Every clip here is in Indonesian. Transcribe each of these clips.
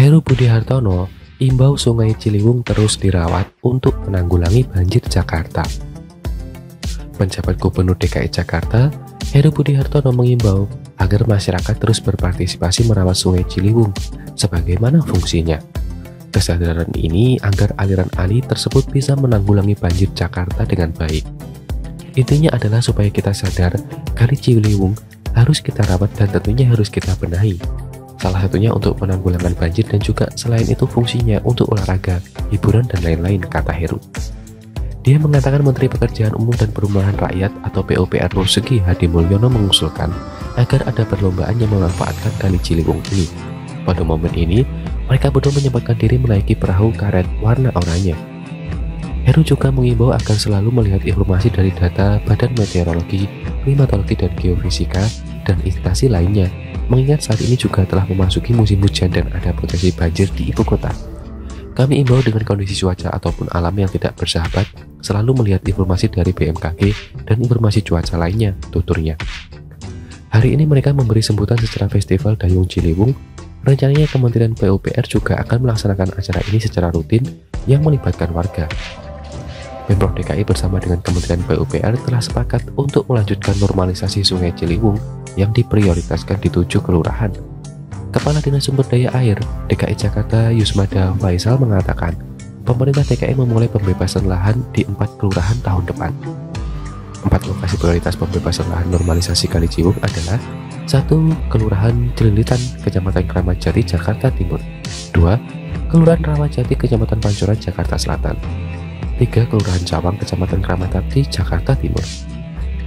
Heru Budi Hartono imbau Sungai Ciliwung terus dirawat untuk menanggulangi banjir Jakarta. Penjabat Gubernur DKI Jakarta, Heru Budi Hartono mengimbau agar masyarakat terus berpartisipasi merawat Sungai Ciliwung sebagaimana fungsinya. Kesadaran ini agar aliran ali tersebut bisa menanggulangi banjir Jakarta dengan baik. Intinya adalah supaya kita sadar Kali Ciliwung harus kita rawat dan tentunya harus kita benahi. Salah satunya untuk penanggulangan banjir dan juga selain itu fungsinya untuk olahraga, hiburan dan lain-lain, kata Heru. Dia mengatakan Menteri Pekerjaan Umum dan Perumahan Rakyat atau PUPR Rusegi Hadi Mulyono mengusulkan agar ada perlombaan yang memanfaatkan Kali Ciliwung ini. Pada momen ini, mereka berdua menyempatkan diri menaiki perahu karet warna oranye. Heru juga mengimbau agar selalu melihat informasi dari data Badan Meteorologi, Klimatologi dan Geofisika dan instansi lainnya, mengingat saat ini juga telah memasuki musim hujan dan ada potensi banjir di ibu kota. Kami imbau dengan kondisi cuaca ataupun alam yang tidak bersahabat, selalu melihat informasi dari BMKG dan informasi cuaca lainnya, tuturnya. Hari ini mereka memberi sambutan secara Festival Dayung Ciliwung. Rencananya Kementerian PUPR juga akan melaksanakan acara ini secara rutin yang melibatkan warga. Pemprov DKI bersama dengan Kementerian PUPR telah sepakat untuk melanjutkan normalisasi Sungai Ciliwung yang diprioritaskan di 7 kelurahan. Kepala Dinas Sumber Daya Air DKI Jakarta Yusmada Faisal mengatakan, pemerintah DKI memulai pembebasan lahan di 4 kelurahan tahun depan. 4 lokasi prioritas pembebasan lahan normalisasi Kali Ciliwung adalah 1. Kelurahan Cililitan, Kecamatan Kramat Jati, Jakarta Timur. 2. Kelurahan Rawajati, Kecamatan Pancoran, Jakarta Selatan. 3. Kelurahan Cawang, Kecamatan Kramat Jati, Jakarta Timur.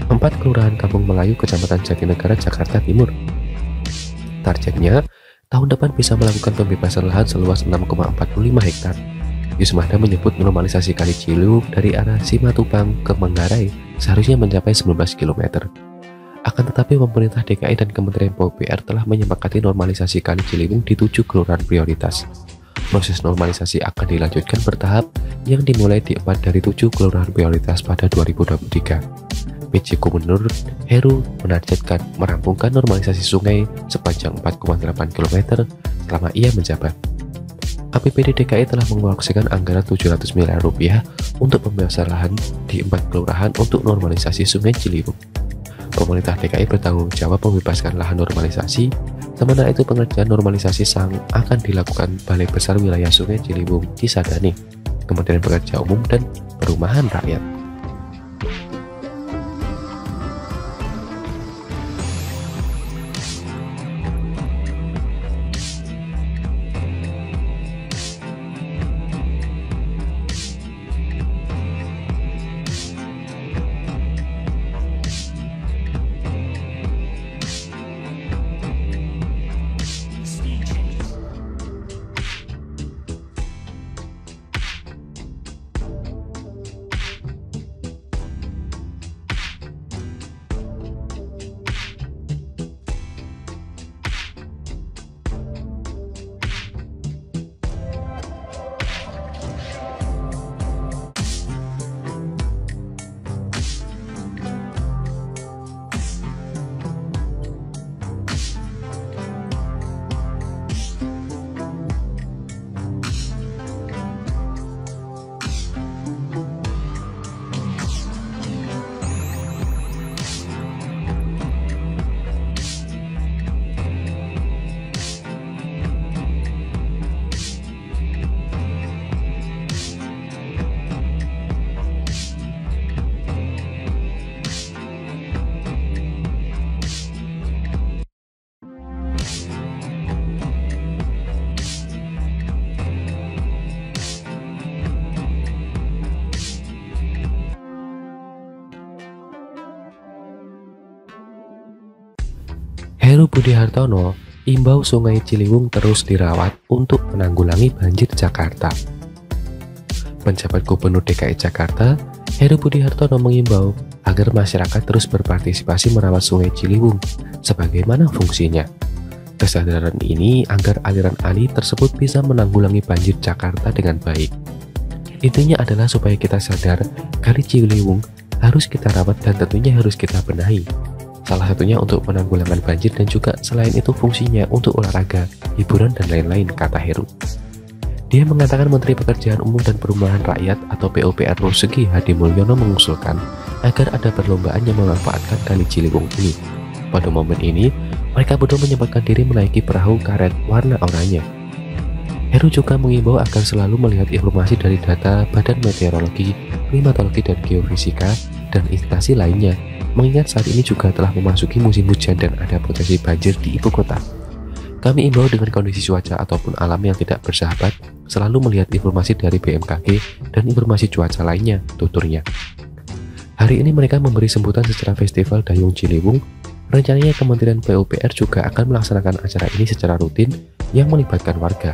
4. Kelurahan Kampung Melayu, Kecamatan Jatinegara, Jakarta Timur. Targetnya, tahun depan bisa melakukan pembebasan lahan seluas 6,45 hektar. Yusmada menyebut normalisasi Kali Ciliwung dari arah Simatupang ke Manggarai seharusnya mencapai 19 km. Akan tetapi pemerintah DKI dan Kementerian PUPR telah menyepakati normalisasi Kali Ciliwung di 7 kelurahan prioritas. Proses normalisasi akan dilanjutkan bertahap yang dimulai di 4 dari 7 kelurahan prioritas pada 2023. PJ Gubernur Heru menargetkan merampungkan normalisasi sungai sepanjang 4,8 km selama ia menjabat. APBD DKI telah mengalokasikan anggaran 700 miliar rupiah untuk pembebasan lahan di 4 kelurahan untuk normalisasi Sungai Ciliwung. Pemerintah DKI bertanggung jawab membebaskan lahan normalisasi, sementara itu pengerjaan normalisasi akan dilakukan Balai Besar Wilayah Sungai Ciliwung Cisadane, Kementerian Pekerjaan Umum dan Perumahan Rakyat. Heru Budi Hartono imbau Sungai Ciliwung terus dirawat untuk menanggulangi banjir Jakarta. Penjabat Gubernur DKI Jakarta, Heru Budi Hartono mengimbau agar masyarakat terus berpartisipasi merawat Sungai Ciliwung sebagaimana fungsinya. Kesadaran ini agar aliran ali tersebut bisa menanggulangi banjir Jakarta dengan baik. Intinya adalah supaya kita sadar Kali Ciliwung harus kita rawat dan tentunya harus kita benahi. Salah satunya untuk penanggulangan banjir dan juga selain itu fungsinya untuk olahraga, hiburan, dan lain-lain, kata Heru. Dia mengatakan Menteri Pekerjaan Umum dan Perumahan Rakyat atau PUPR Rusegi Hadi Mulyono mengusulkan agar ada perlombaan yang memanfaatkan Kali Ciliwung ini. Pada momen ini, mereka berdua menyempatkan diri menaiki perahu karet warna oranye. Heru juga mengimbau agar selalu melihat informasi dari data Badan Meteorologi, Klimatologi, dan Geofisika, dan instansi lainnya, mengingat saat ini juga telah memasuki musim hujan dan ada potensi banjir di ibu kota. Kami imbau dengan kondisi cuaca ataupun alam yang tidak bersahabat, selalu melihat informasi dari BMKG dan informasi cuaca lainnya, tuturnya. Hari ini mereka memberi sambutan secara Festival Dayung Ciliwung. Rencananya Kementerian PUPR juga akan melaksanakan acara ini secara rutin yang melibatkan warga.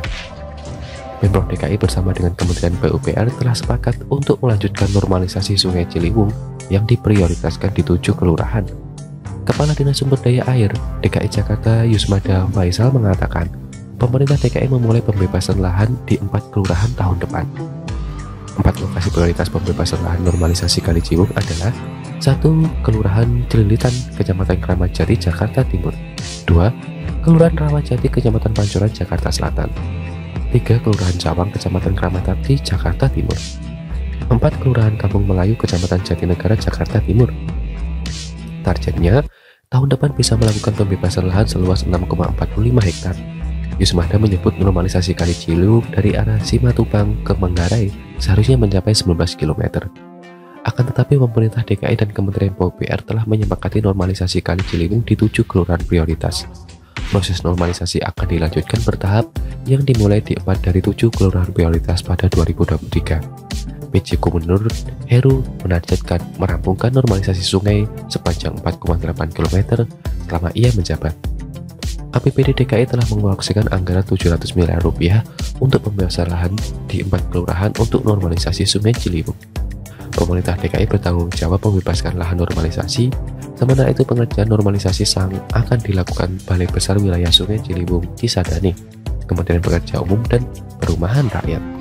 Pemprov DKI bersama dengan Kementerian PUPR telah sepakat untuk melanjutkan normalisasi Sungai Ciliwung yang diprioritaskan di 7 kelurahan. Kepala Dinas Sumber Daya Air DKI Jakarta Yusmada Faisal mengatakan, pemerintah DKI memulai pembebasan lahan di 4 kelurahan tahun depan. 4 lokasi prioritas pembebasan lahan normalisasi Kali Ciliwung adalah 1. Kelurahan Celilitan, Kecamatan Kramat Jati, Jakarta Timur. 2. Kelurahan Rawajati, Kecamatan Pancoran, Jakarta Selatan. 3. Kelurahan Cawang, Kecamatan Kramat Jati, Jakarta Timur. 4. Kelurahan Kampung Melayu, Kecamatan Jatinegara, Jakarta Timur. Targetnya, tahun depan bisa melakukan pembebasan lahan seluas 6,45 hektar. Yusmada menyebut normalisasi Kali Ciliwung dari arah Simatupang ke Manggarai seharusnya mencapai 19 km. Akan tetapi pemerintah DKI dan Kementerian PUPR telah menyepakati normalisasi Kali Ciliwung di 7 kelurahan prioritas. Proses normalisasi akan dilanjutkan bertahap yang dimulai di 4 dari 7 kelurahan prioritas pada 2023. PJ Gubernur Heru menargetkan merampungkan normalisasi sungai sepanjang 4,8 km selama ia menjabat. APBD DKI telah mengalokasikan anggaran 700 miliar rupiah untuk pembebasan lahan di 4 kelurahan untuk normalisasi Sungai Ciliwung. Pemerintah DKI bertanggung jawab membebaskan lahan normalisasi, sementara itu pengerjaan normalisasi akan dilakukan Balai Besar Wilayah Sungai Ciliwung Cisadane, Kementerian Pekerjaan Umum dan Perumahan Rakyat.